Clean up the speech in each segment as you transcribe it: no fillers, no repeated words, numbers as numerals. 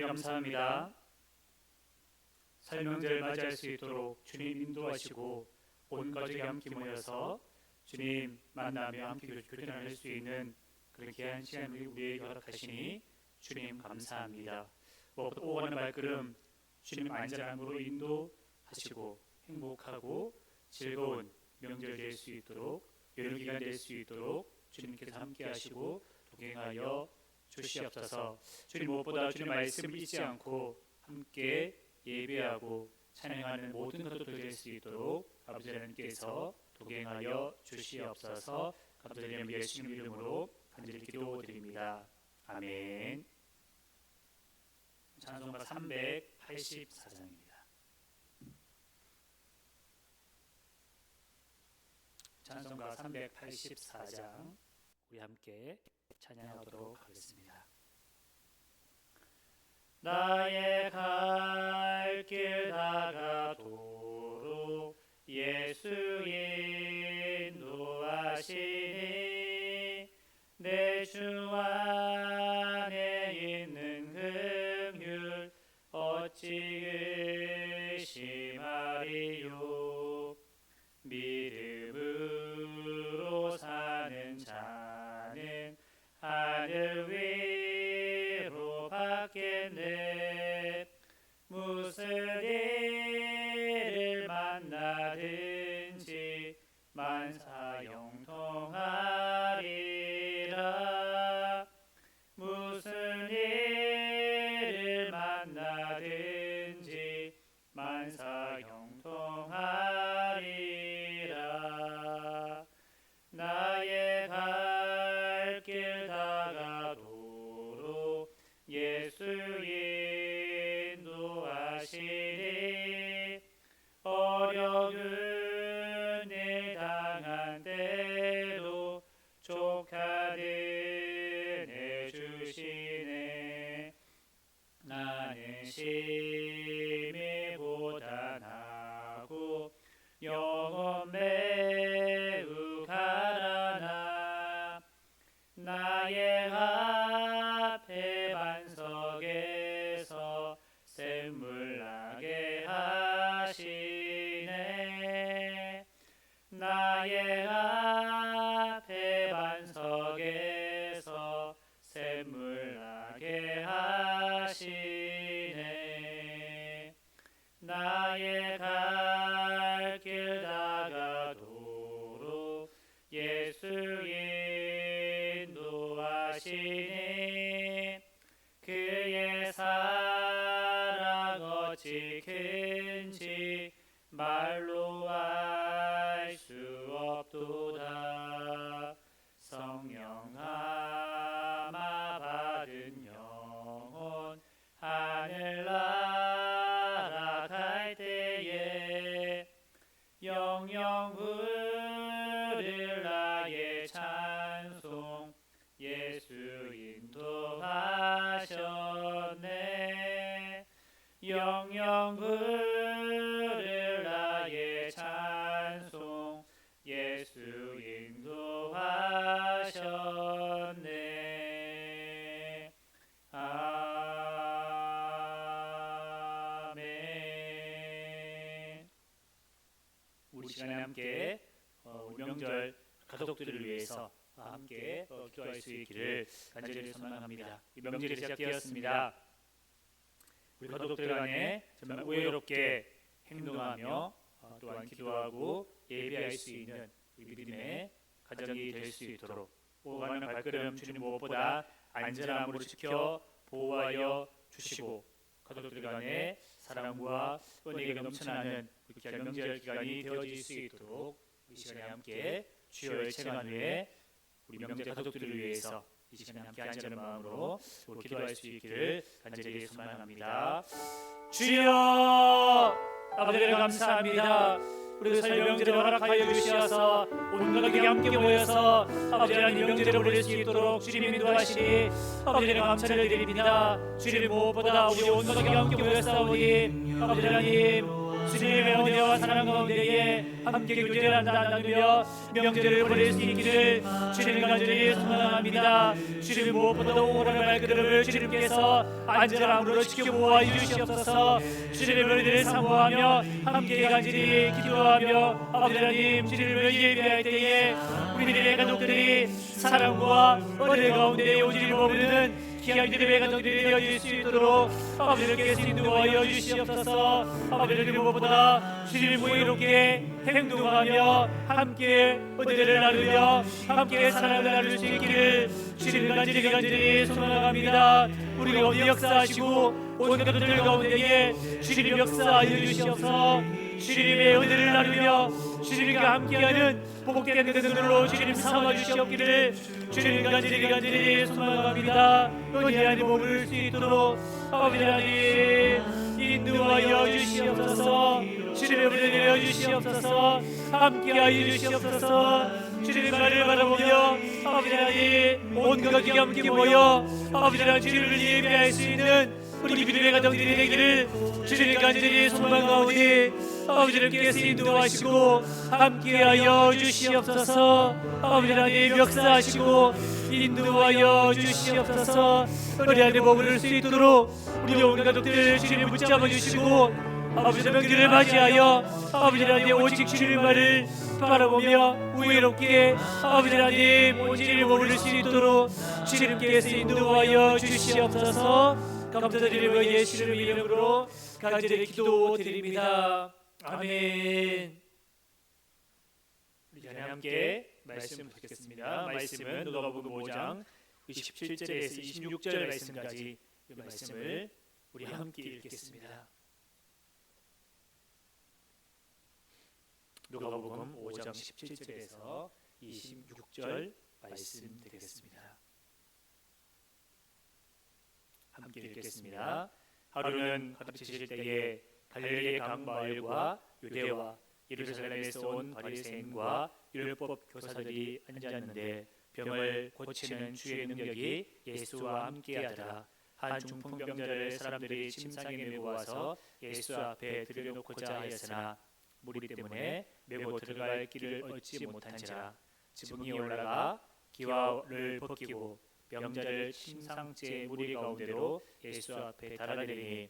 감사합니다. 설명절을 맞이할 수 있도록 주님 인도하시고 온 가족이 함께 모여서 주님 만나며 함께 교제를 할 수 있는 그런 귀한 시간을 우리에게 허락하시니 주님 감사합니다. 무엇보다 오가는 발걸음 주님 안전함으로 인도하시고 행복하고 즐거운 명절 될 수 있도록 여름기간 될 수 있도록 주님께서 함께 하시고 동행하여 주시옵소서. 주님 무엇보다 주님 말씀을 잊지 않고 함께 예배하고 찬양하는 모든 것들 될 수 있도록 아버지 하나님께서 동행하여 주시옵소서. 감사드리며 예수님 이름으로 간절히 기도드립니다. 아멘. 찬송가 384장입니다. 찬송가 384장 우리 함께 찬양하도록 하겠습니다. 나의 갈 길 다가도록 예수 인도하시니 내 주 안에 있는 긍휼 어찌 의심하리요. 믿음으로 사는 자는 하늘 위로 받겠네. 무슨 일을 만나든지 만사형통하리라. 무슨 일을 만나든지 만사형통하리라. 나의 갈 길 다가도록 예수 인도하시니 어려운 일 당한 때도 족하듯 해주시네. 나는 심히 고단하고 영혼 매우 가라나. 나의 앞에 반석에서 샘물 나게 하시네. 나의 앞에 반석에서 샘물 나게 하시네. 나의 갈 길 다가도록 예수 인도하시니 그의 사랑 어찌 큰지 말로 알 수 없도다. 성령 아마 받은 영혼 하늘나라 갈 때에 영영 부를 나의 찬송 예수 인도하셨네. 영영 부를 나의 찬송 예수 인도하셨네. 아멘. 우리 시간에 함께 우리 명절 가족들을 위해서 함께 기도할 수 있기를 간절히 소망합니다. 이 명절이 시작되었습니다. 우리 가족들 간에 정말 우애롭게 행동하며 또한 기도하고 예배할 수 있는 믿음의 가정이 될 수 있도록 오가는 발걸음 주님 무엇보다 안전함으로 지켜 보호하여 주시고 가족들 간에 사랑과 은혜가 넘쳐나는 귀한 명절 기간이 되어질 수 있도록 이 시간에 함께 주여의 체간 후에 우리 명절 가족들을 위해서 이 시간에 함께 안전한 마음으로 기도할 수 있기를 간절히 소망합니다. 주여 아버지를 감사합니다. 우리 설 명절을 허락하여 주시어서 온 가족이 함께 모여서 아버지 하나님 명절을 보낼 수 있도록 주님 인도하시니 아버지를 감사를 드립니다. 주님 무엇보다 우리 온 가족이 함께 모였사오니 아버지 하나님 주님의 은혜와 사랑 가운데에 함께 교제를 나누며 명절을 보낼 수 있기를 주님 간절히 소망합니다. 주님 무엇보다 오늘의 말씀을 주님께서 안전함으로 지켜보아 주시옵소서. 주님의 은혜를 사모하며 함께 간절히 기도하며 아버지 하나님 주님을 예배할 때에 우리들의 가족들이 사랑과 은혜 가운데 오직 머무르는 귀한 주님의 가족들이 되어질 수 있도록 아버지께서 인도하여 주시옵소서. 아버지 무엇보다 주님 의롭게 행동하며 함께 은혜를 나누며 함께 사랑을 나눌 수 있기를 주님 간절히 소망합니다. 우리 가운데 역사하시고 온 가족들 가운데에 주님 역사하여 주시옵소서. 주님의 은혜를 나누며 주님과 함께하는 복된 그들로 주님 삼아 주시옵기를 주님 간절히 소망합니다. 은혜 안에 머물 수 있도록 아버지 하나님 인도하여 주시옵소서. 주님의 은혜 내려 주시옵소서. 함께하여 주시옵소서. 주님의 나를 바라보며 아버지 하나님 온 가족이 함께 모여 아버지 하나님 주님을 예배할 수 있는 우리 믿음의 가정들이 되기를 주님 간절히 소망하오니 아버지님께서 인도하시고 함께하여 주시옵소서. 아버지 하나님 역사하시고 인도하여 주시옵소서. 우리 안에 머무를 수 있도록 우리 온 가족들을 주님 붙잡아 주시고 아버지 명절을 맞이하여 아버지 하나님 오직 주님만을 바라보며 우애롭게 아버지 하나님 오직 머무를 수 있도록 주님께서 인도하여 주시옵소서. 감사드리며 예수님의 이름으로 간절히 기도드립니다. 아멘. 우리 자녀 함께 말씀 듣겠습니다. 말씀은 누가복음 5장 27절에서 26절 말씀까지 이 말씀을 우리 함께 읽겠습니다. 누가복음 5장 17절에서 26절 말씀 드리겠습니다. 함께 읽겠습니다. 하루는 가르치실 때에 갈릴리 강 마을과 유대와 예루살렘에서 온 바리새인과 율법 교사들이 앉았는데 병을 고치는 주의 능력이 예수와 함께하더라. 한 중풍병자를 사람들이 침상에 메고 와서 예수 앞에 들여놓고자 하였으나 무리 때문에 메고 들어갈 길을 얻지 못한지라. 지붕이 올라가 기와를 벗기고 병자를 침상째 무리 가운데로 예수 앞에 달아내리니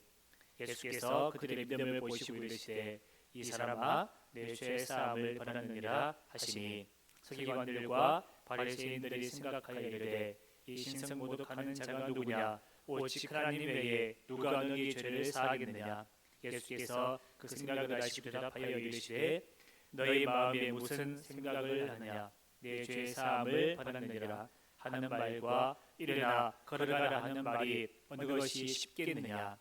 예수께서 그들의 믿음을 보시고 이르시되 이 사람아 내 죄 사함을 받았느니라 하시니 서기관들과 바리새인들이 생각하여 이르되 이 신성모독하는 자가 누구냐 오직 하나님 외에 누가 너희 죄를 사하겠느냐. 예수께서 그 생각을 아시고 대답하여 이르시되 너희 마음에 무슨 생각을 하느냐 내 죄 사함을 받았느니라 하는 말과 일어나 걸어가라 하는 말이 어느 것이 쉽겠느냐.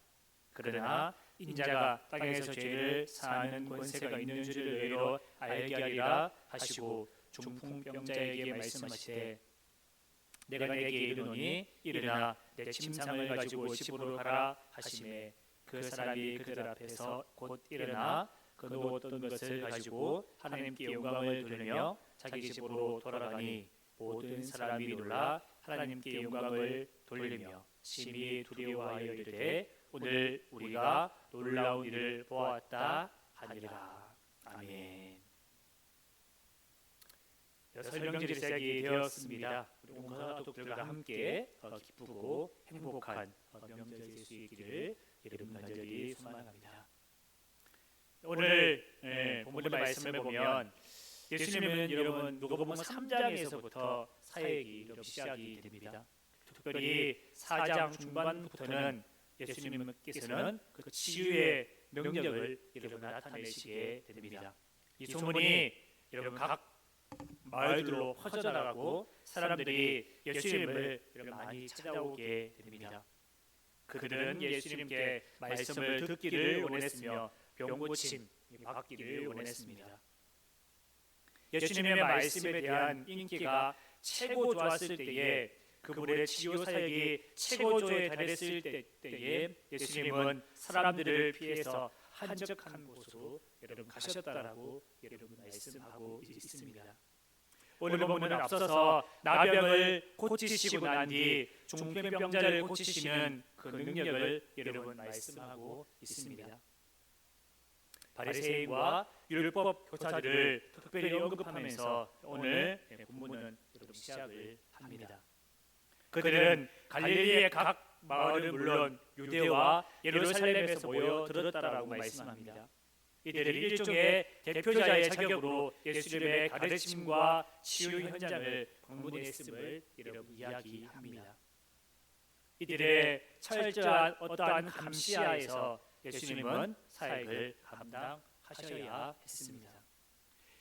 그러나 인자가 땅에서 죄를 사하는 권세가 있는 줄을 너희로 알게 하리라 하시고 중풍병자에게 말씀하시되 내가 내게 이르노니 일어나 내 침상을 가지고 집으로 가라 하시매 그 사람이 그들 앞에서 곧 일어나 그 누웠던 것을 가지고 하나님께 영광을 돌리며 자기 집으로 돌아가니 모든 사람이 놀라 하나님께 영광을 돌리며 심히 두려워하여 이르되 오늘 우리가 놀라운 일을 보았다 하니라. 아멘. 설명절이 시작이 되었습니다. 우리 온 가족들과 함께 기쁘고 행복한 명절 될 수 있기를 여러분 간절히 소망합니다. 오늘 본문의 말씀을 보면 예수님은 여러분 누가복음 3장에서부터 사역이 시작이 됩니다. 특별히 4장 중반부터는 예수님께서는 그 치유의 능력을 여러분 나타내시게 됩니다. 이 소문이 여러분 각 마을들로 퍼져나가고 사람들이 예수님을 많이 찾아오게 됩니다. 그들은 예수님께 말씀을 듣기를 원했으며 병고침 받기를 원했습니다. 예수님의 말씀에 대한 인기가 최고 좋았을 때에 그분의 치유 사역이 최고조에 달했을 때에 예수님은 사람들을 피해서 한적한 곳으로 여러분 가셨다라고 여러분 말씀하고 있습니다. 오늘 본문은 앞서서 나병을 고치시고 난 뒤 중풍병자를 고치시는 그 능력을 여러분 말씀하고 있습니다. 바리새인과 율법 교사들을 특별히 언급하면서 오늘 본문은 여러분 시작을 합니다. 그들은 갈릴리의 각 마을은 물론 유대와 예루살렘에서 모여 들었다라고 말씀합니다. 이들이 일종의 대표자의 자격으로 예수님의 가르침과 치유 현장을 방문했음을 여러분 이야기합니다. 이들의 철저한 어떠한 감시하에서 예수님은 사역을 감당하셔야 했습니다.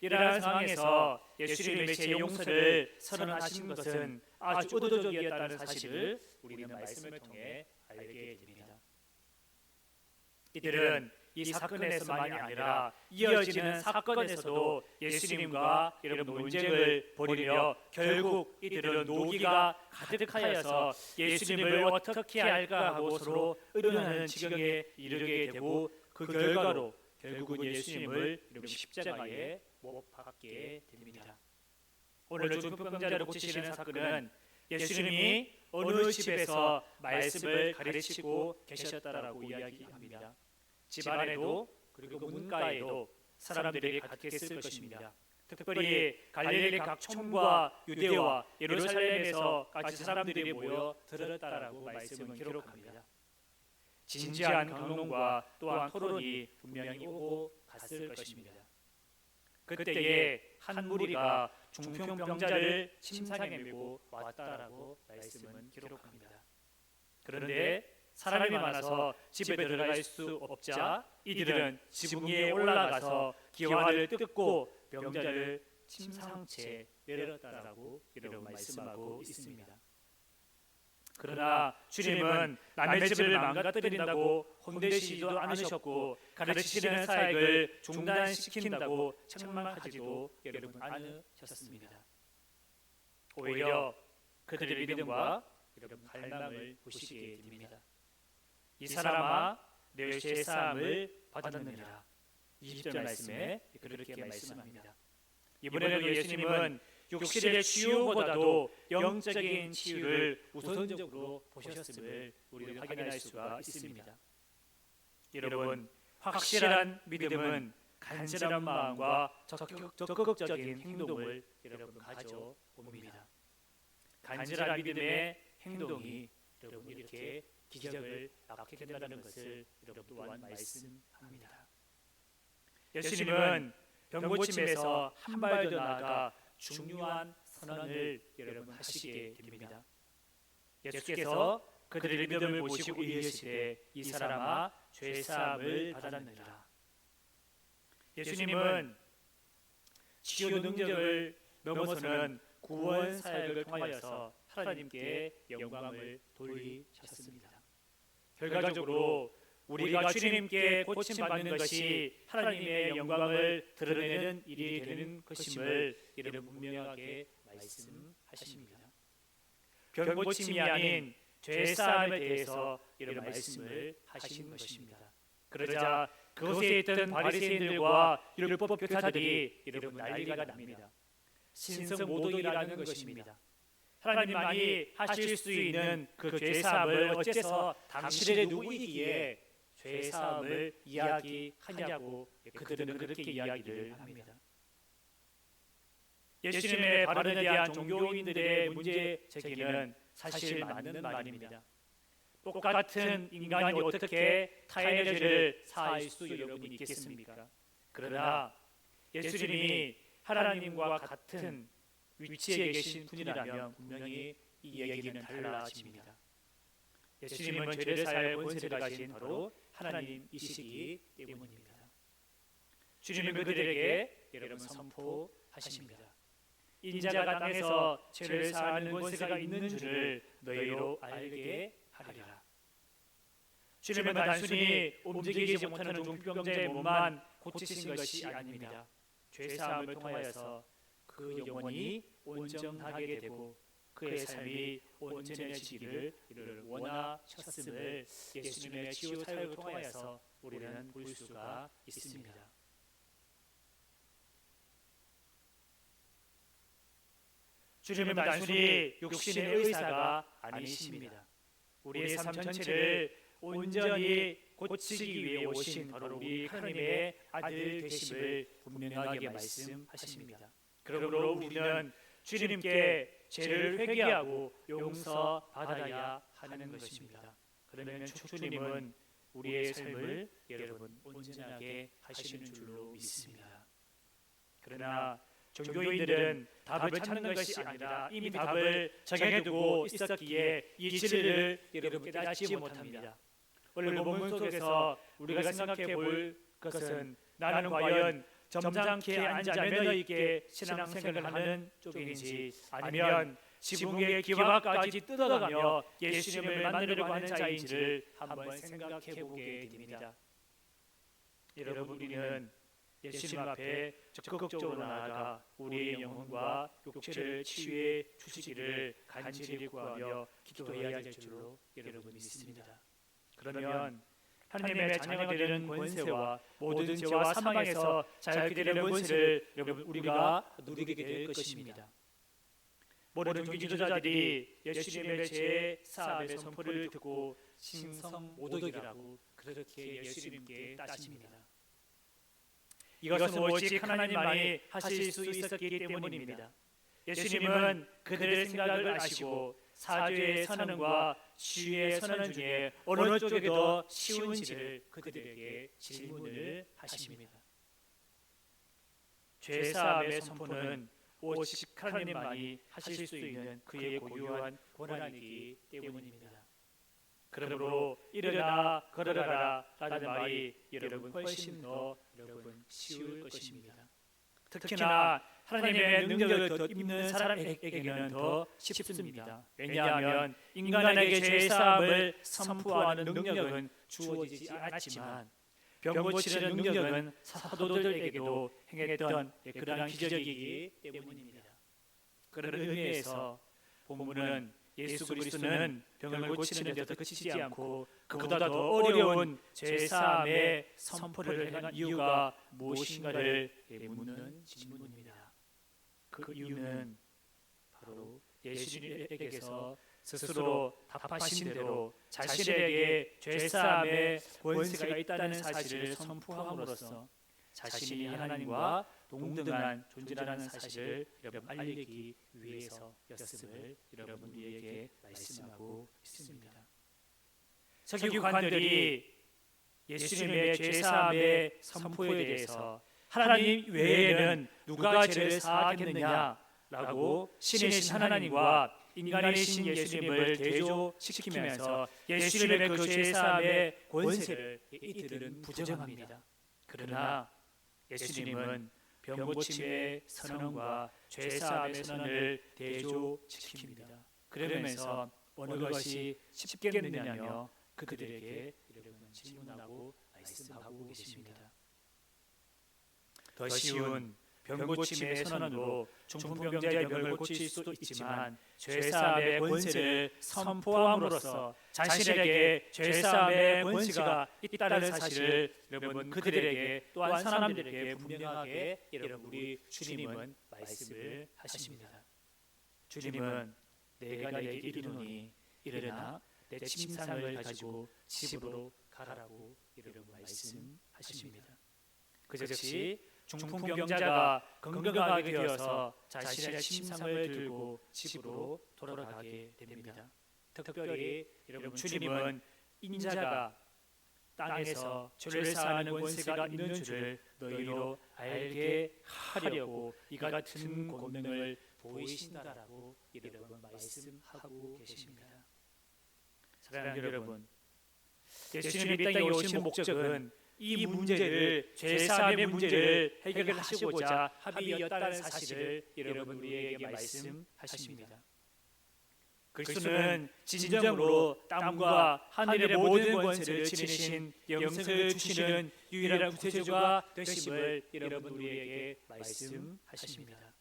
이러한 상황에서 예수님의 제 용서를 선언하신 것은 아주 의도적이었다는 사실을 우리는 말씀을 통해 알게 됩니다. 이들은 이 사건에서만이 아니라 이어지는 사건에서도 예수님과 여러분 논쟁을 벌이며 결국 이들은 노기가 가득하여서 예수님을 어떻게 할까 하고 서로 의논하는 지경에 이르게 되고 그 결과로 결국은 예수님을 십자가에 못 박게 됩니다. 오늘 중풍병자를 고치시는 사건은 예수님이 어느 집에서 말씀을 가르치고 계셨다라고 이야기합니다. 집 안에도 그리고 문가에도 사람들이 가득했을 것입니다. 특별히 갈릴리 각 촌과 유대와 예루살렘에서까지 사람들이 모여 들었다라고 말씀은 기록합니다. 진지한 강론과 또한 토론이 분명히 오고 갔을 것입니다. 그때에 한 무리가 중풍병자를 침상에 메고 왔다라고 말씀은 기록합니다. 그런데 사람이 많아서 집에 들어갈 수 없자 이들은 지붕 위에 올라가서 기와를 뜯고 병자를 침상채 내렸다라고 이렇게 말씀하고 있습니다. 그러나 주님은 남의 집을 망가뜨린다고 혼내시지도 않으셨고 가르치시는 사역을 중단시킨다고 책망하지도 여러분 않으셨습니다. 오히려 그들의 믿음과 여러분 갈망을 보시게 됩니다. 이 사람아 내 죄사함을 받았느니라. 20절 말씀에 그렇게 말씀합니다. 이번에도 예수님은 육신의 치유보다도 영적인 치유를 우선적으로 보셨음을 우리는 확인할 수가 있습니다. 여러분, 확실한 믿음은 간절한 마음과 적극적인 행동을 여러분 가져봅니다. 간절한 믿음의 행동이 여러분 이렇게 기적을 낳게 된다는 것을 여러분 또한 말씀합니다. 예수님은 병고침에서 한 발 더 나아가 중요한 선언을 여러분 하시게 됩니다. 예수께서 그들의 믿음을 보시고 이르시되 이 사람아 죄사함을 받았느니라. 예수님은 치유 능력을 넘어서는 구원 사역을 통하여서 하나님께 영광을 돌리셨습니다. 결과적으로 우리가 주님께 고침받는 것이 하나님의 영광을 드러내는 일이 되는 것임을 여러분 분명하게 말씀하십니다. 병고침이 아닌 죄사함에 대해서 여러분 말씀을 하신 것입니다. 그러자 그곳에 있던 바리새인들과 율법 교사들이 여러분 난리가 납니다. 신성모독이라는 것입니다. 하나님만이 하실 수 있는 그 죄사함을 어째서 당신의 누구이기에 죄사함을 이야기하냐고 그들은 그렇게 이야기를 합니다. 예수님의 발언에 대한 종교인들의 문제 제기는 사실 맞는 말입니다. 똑같은 인간이 어떻게 타인의 죄를 사할 수 여러분이 있겠습니까? 그러나 예수님이 하나님과 같은 위치에 계신 분이라면 분명히 이 얘기는 달라집니다. 예수님은 죄를 사할 권세를 가진 바로 하나님이시기 때문입니다. 주님은 그들에게 여러분 선포하십니다. 인자가 땅에서 죄를 사하는 권세가 있는 줄을 너희로 알게 하리라. 주님은 단순히 움직이지 못하는 중풍병자의 몸만 고치신 것이 아닙니다. 죄사함을 통하여서 그 영혼이 온전하게 되고 그의 삶이 온전해지기를 원하셨음을 예수님의 치유 사역을 통하여서 우리는 볼 수가 있습니다. 주님은 단순히 육신의 의사가 아니십니다. 우리의 삶 전체를 온전히 고치기 위해 오신 바로 우리 하나님의 아들 되심을 분명하게 말씀하십니다. 그러므로 우리는 주님께 죄를 회개하고 용서받아야 하는 것입니다. 그러면 주님은 우리의 삶을 여러분 온전하게 하시는 줄로 믿습니다. 그러나 종교인들은 답을 찾는 것이 아니라 이미 답을 정해두고 있었기에 이 진리를 여러분 깨닫지 못합니다. 오늘 본문 속에서 우리가 생각해 볼 것은 나는 과연 점잖게 앉아 매너 있게 신앙생활을 하는 쪽인지 아니면 지붕의 기와까지 뜯어가며 예수님을 만나려고 하는 자인지를 한번 생각해 보게 됩니다. 여러분, 우리는 예수님 앞에 적극적으로 나아가 우리의 영혼과 육체를 치유해 주시기를 간절히 구하며 기도해야 될 줄로 여러분 믿습니다. 그러면 하나님의 자녀가 되는 권세와 모든 죄와 사망에서 자유케 되는 권세를 여러분 우리가 누리게 될 것입니다. 모든 종교지도자들이 예수님의 죄 사함의 선포를 듣고 신성모독이라고 그렇게 예수님께 따집니다. 이것은 오직 하나님만이 하실 수 있었기 때문입니다. 예수님은 그들의 생각을 아시고 사죄의 선언과 치유의 선언 중에 어느 쪽이 더 쉬운지를 그들에게 질문을 하십니다. 죄사함의 선포는 오직 하나님만이 하실 수 있는 그의 고유한 권한이기 때문입니다. 그러므로 일어나 걸어가라 라는 말이 여러분 훨씬 더 여러분 쉬울 것입니다. 특히나 하나님의 능력을 더 입는 사람에게는 더 쉽습니다. 왜냐하면 인간에게 죄사함을 선포하는 능력은 주어지지 않았지만 병 고치는 능력은 사도들에게도 행했던 그러한 기적이기 때문입니다. 그런 의미에서 본문은 예수 그리스도는 병을 고치는 데도 그치지 않고 그보다 더 어려운 죄사함의 선포를 행한 이유가 무엇인가를 묻는 질문입니다. 그 이유는 바로 예수님에게서 스스로 답하신 대로 자신에게 죄사함의 권세가 있다는 사실을 선포함으로써 자신이 하나님과 동등한 존재라는 사실을 여러분 알리기 위해서였음을 여러분 우리에게 말씀하고 있습니다. 서기관들이 예수님의 죄사함의 선포에 대해서 하나님 외에는 누가 죄를 사하겠느냐라고 신이신 하나님과 인간이신 예수님을 대조시키면서 예수님의 그 죄사함의 권세를 이들은 부정합니다. 그러나 예수님은 병고침의 선언과 죄사함의 선언을 대조시킵니다. 그러면서 어느 것이 쉽겠느냐며 그들에게 여러분 질문하고 말씀하고 계십니다. 더 쉬운 병고침의 선언으로 중풍병자의 병을 고칠 수도 있지만 죄사함의 권세를 선포함으로써 자신에게 죄사함의 권세가 있다는 사실을 여러분 그들에게 또한 사람들에게 분명하게 여러분 우리 주님은 말씀을 하십니다. 주님은 내가 내게 이르노니 일어나 내 침상을 가지고 집으로 가라고 여러분 말씀하십니다. 그것이 중풍병자가 건강하게 되어서 자신의 침상을 들고 집으로 돌아가게 됩니다. 특별히 여러분 주님은 인자가 땅에서 죄를 사하는 권세가 있는 줄을 너희로 알게 하려고 이 같은 권능을 보이신다라고 여러분 말씀하고 계십니다. 사랑하는 여러분, 예수님이 이 땅에 오신 목적은 이 문제를 죄사함의 문제를 해결하시고자 합의였다는 사실을 여러분 우리에게 말씀하십니다. 그리스도는 진정으로 땅과 하늘의 모든 권세를 지니신 영생을 주시는 유일한 구세주가 되심을 여러분 우리에게 말씀하십니다.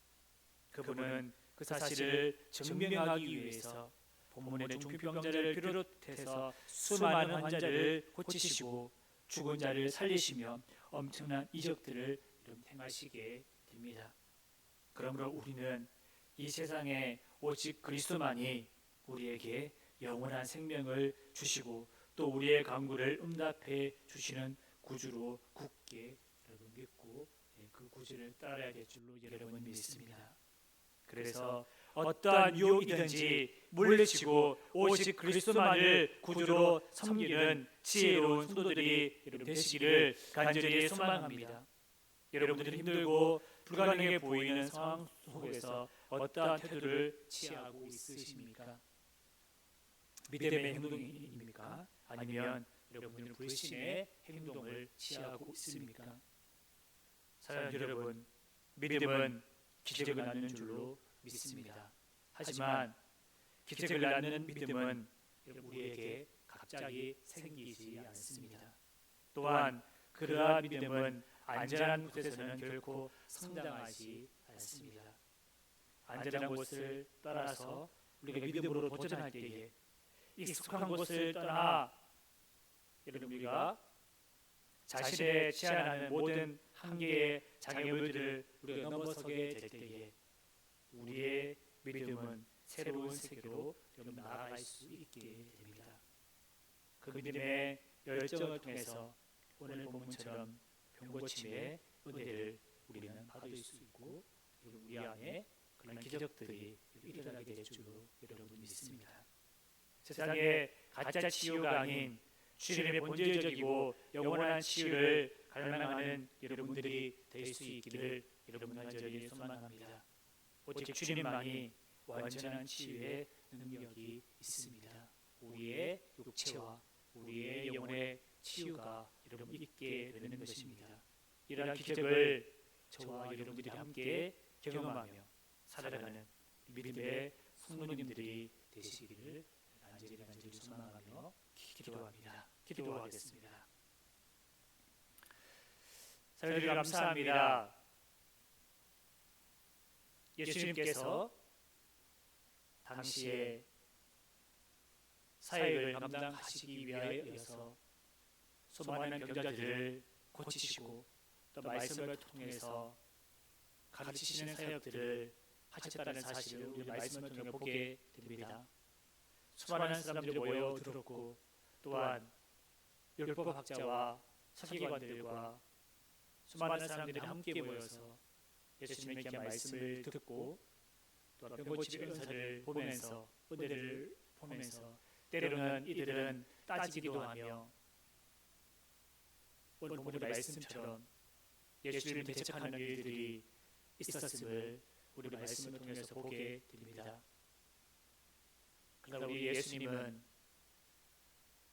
그분은 그 사실을 증명하기 위해서 본문의 중풍병자를 비롯해서 수많은 환자를 고치시고 죽은 자를 살리시며 엄청난 이적들을 행하시게 됩니다. 그러므로 우리는 이 세상에 오직 그리스도만이 우리에게 영원한 생명을 주시고 또 우리의 간구를 응답해 주시는 구주로 굳게 여러분 믿고 그 구주를 따라야 될 줄로 여러분 믿습니다. 그래서 어떠한 유혹이든지 물리치고 오직 그리스도만을 구주로 섬기는 지혜로운 성도들이 여러분 되시기를 간절히 소망합니다. 여러분들이 힘들고 불가능해 보이는 상황 속에서 어떠한 태도를 취하고 있으십니까? 믿음의 행동입니까? 아니면 여러분들은 불신의 행동을 취하고 있습니까? 사랑하는 여러분, 믿음은 기적을 낳는 줄로 믿습니다. 하지만 기적을 낳는 믿음은 우리에게 갑자기 생기지 않습니다. 또한 그러한 믿음은 안전한 곳에서는 결코 성장하지 않습니다. 안전한 곳을 따라서 우리가 믿음으로 도전할 때에 익숙한 곳을 떠나 여러분 우리가 자신의 제한하는 모든 한계의 장애물들을 우리가 넘어서게 될 때에 우리의 믿음은 새로운 세계로 나아갈 수 있게 됩니다. 그 믿음의 열정을 통해서 오늘 본문처럼 병고침의 은혜를 우리는 받을 수 있고 우리 안에 그런 기적들이 일어나게 될 줄로 여러분 믿습니다. 세상에 가짜 치유가 아닌 주님의 본질적이고 영원한 치유를 갈망하는 여러분들이 될 수 있기를 여러분 간절히 소망합니다. 오직 주님만이 완전한 치유의 능력이 있습니다. 우리의 육체와 우리의 영혼의 치유가 여러분 있게 되는 것입니다. 이러한 기적을 저와 여러분들이 함께 경험하며 살아가는 믿음의 성도님들이 되시기를 간절히 소망하며 기도합니다. 기도하겠습니다. 사랑하는 감사합니다. 예수님께서 당시에 사역을 감당하시기 위하여서 수많은 병자들을 고치시고 또 말씀을 통해서 가르치시는 사역들을 하셨다는 사실을 우리 말씀을 통해 보게 됩니다. 수많은 사람들이 모여 들었고 또한 율법학자와 서기관들과 수많은 사람들이 함께 모여서 예수님의 귀한 말씀을 듣고 또 병고침의 은사를 보면서 은혜를 보면서 때로는 이들은 따지기도 하며 오늘 본문의 말씀처럼 예수님을 대적하는 일들이 있었음을 우리 말씀을 통해서 보게 됩니다. 그러나 우리 예수님은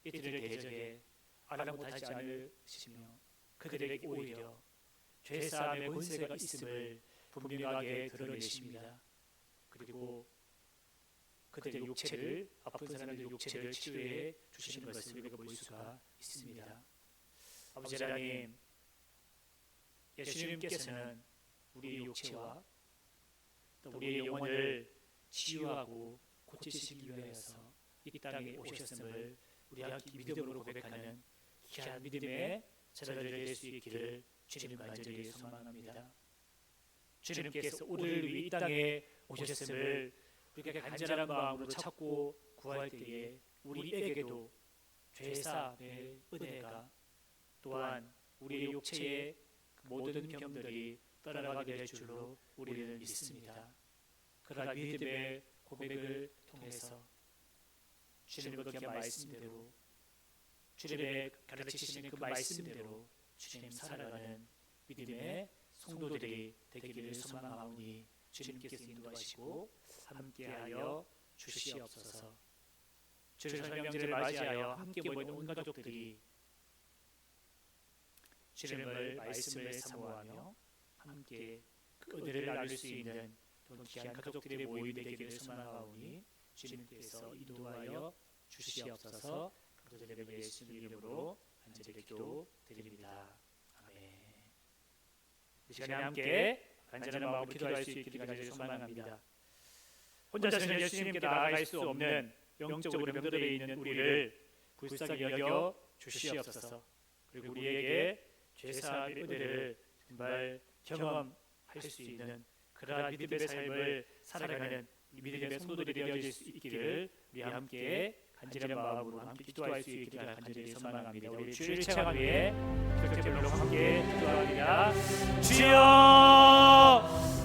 이들을 대적해 아랑곳하지 않으시며 그들에게 오히려 죄사함의 권세가 있음을 분명하게 드러내십니다. 그리고 그들의 육체를 아픈 사람들의 육체를 치료해 주시는 것을 우리가 볼 수가 있습니다. 아버지 하나님, 예수님께서는 우리의 육체와 또 우리의 영혼을 치유하고 고치시기 위해서 이 땅에 오셨음을 우리 함께 믿음으로 고백하는 귀한 믿음의 자녀들이 될 수 있기를 주님 간절히 소망합니다. 주님께서 우리를 위해 이 땅에 오셨음을 우리가 간절한 마음으로 찾고 구할 때에 우리에게도 죄사함의 은혜가 또한 우리의 육체의 모든 병들이 떠나가게 될 줄로 우리는 믿습니다. 그러나 믿음의 고백을 통해서 주님의 그 말씀대로 주님의 가르치시는 그 말씀대로 주님 살아가는 믿음의 성도들이 되기를 소망하오니 주님께서 인도하시고 함께하여 주시옵소서. 주님 설명제를 맞이하여 함께 모인 온 가족들이 주님의 말씀을 사모하며 함께 그 은혜를 나눌 수 있는 귀한 가족들의 모임이 되기를 소망하오니 주님께서 인도하여 주시옵소서. 그들의 예수님 이름으로 간절히 기도드립니다. 아멘. 이 시간에 함께 간절한 마음으로 기도할 수 있기를 간절히 소망합니다. 혼자서는 예수님께 나아갈 수 없는 영적으로 병들어 있는 우리를 불쌍히 여겨 주시옵소서. 그리고 우리에게 죄사함의 은혜를 정말 경험할 수 있는 그러한 믿음의 삶을 살아가는 믿음의 성도들이 되어질 수 있기를 우리 함께 간절한 마음으로 함께 기도할 수 있기를 간절히 소망합니다. 우리 주일 체험을 위해 결제별로 함께 기도합니다. 주여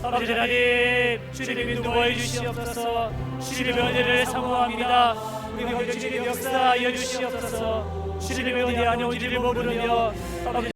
아버지 하나님, 주님의 인도하여 주시옵소서. 주님의 은혜를 사모합니다. 우리 형제 주님의 역사 이어 주시옵소서. 주님의 은혜 안에 온지를 모르며 아버지